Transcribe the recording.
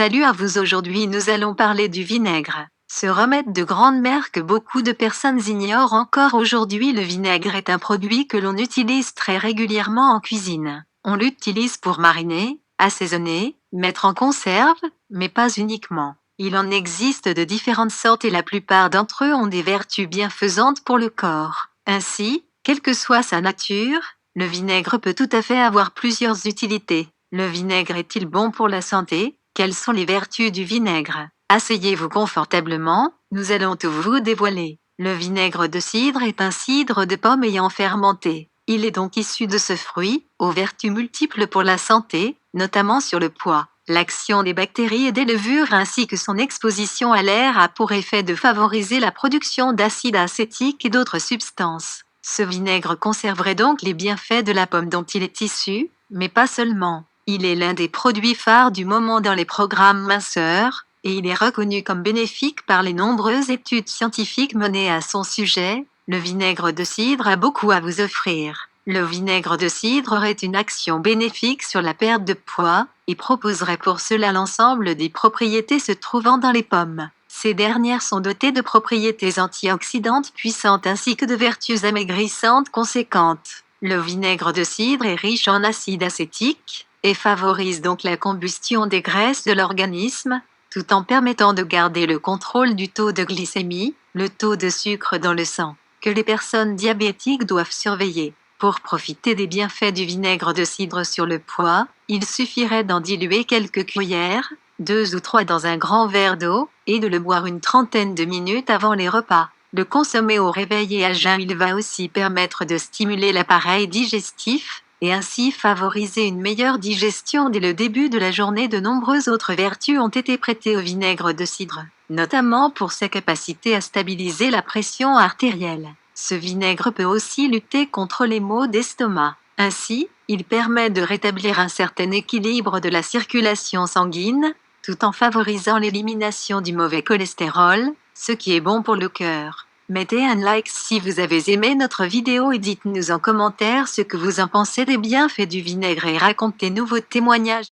Salut à vous, aujourd'hui nous allons parler du vinaigre. Ce remède de grande-mère que beaucoup de personnes ignorent encore aujourd'hui. Le vinaigre est un produit que l'on utilise très régulièrement en cuisine. On l'utilise pour mariner, assaisonner, mettre en conserve, mais pas uniquement. Il en existe de différentes sortes et la plupart d'entre eux ont des vertus bienfaisantes pour le corps. Ainsi, quelle que soit sa nature, le vinaigre peut tout à fait avoir plusieurs utilités. Le vinaigre est-il bon pour la santé? Quelles sont les vertus du vinaigre? Asseyez-vous confortablement, nous allons tout vous dévoiler. Le vinaigre de cidre est un cidre de pomme ayant fermenté. Il est donc issu de ce fruit, aux vertus multiples pour la santé, notamment sur le poids. L'action des bactéries et des levures ainsi que son exposition à l'air a pour effet de favoriser la production d'acide acétique et d'autres substances. Ce vinaigre conserverait donc les bienfaits de la pomme dont il est issu, mais pas seulement. Il est l'un des produits phares du moment dans les programmes minceurs, et il est reconnu comme bénéfique par les nombreuses études scientifiques menées à son sujet. Le vinaigre de cidre a beaucoup à vous offrir. Le vinaigre de cidre aurait une action bénéfique sur la perte de poids, et proposerait pour cela l'ensemble des propriétés se trouvant dans les pommes. Ces dernières sont dotées de propriétés antioxydantes puissantes ainsi que de vertus amaigrissantes conséquentes. Le vinaigre de cidre est riche en acide acétique, et favorise donc la combustion des graisses de l'organisme, tout en permettant de garder le contrôle du taux de glycémie, le taux de sucre dans le sang, que les personnes diabétiques doivent surveiller. Pour profiter des bienfaits du vinaigre de cidre sur le poids, il suffirait d'en diluer quelques cuillères, 2 ou 3 dans un grand verre d'eau, et de le boire une trentaine de minutes avant les repas. Le consommer au réveil et à jeun, il va aussi permettre de stimuler l'appareil digestif, et ainsi favoriser une meilleure digestion dès le début de la journée. De nombreuses autres vertus ont été prêtées au vinaigre de cidre, notamment pour sa capacité à stabiliser la pression artérielle. Ce vinaigre peut aussi lutter contre les maux d'estomac. Ainsi, il permet de rétablir un certain équilibre de la circulation sanguine, tout en favorisant l'élimination du mauvais cholestérol, ce qui est bon pour le cœur. Mettez un like si vous avez aimé notre vidéo et dites-nous en commentaire ce que vous en pensez des bienfaits du vinaigre et racontez-nous vos témoignages.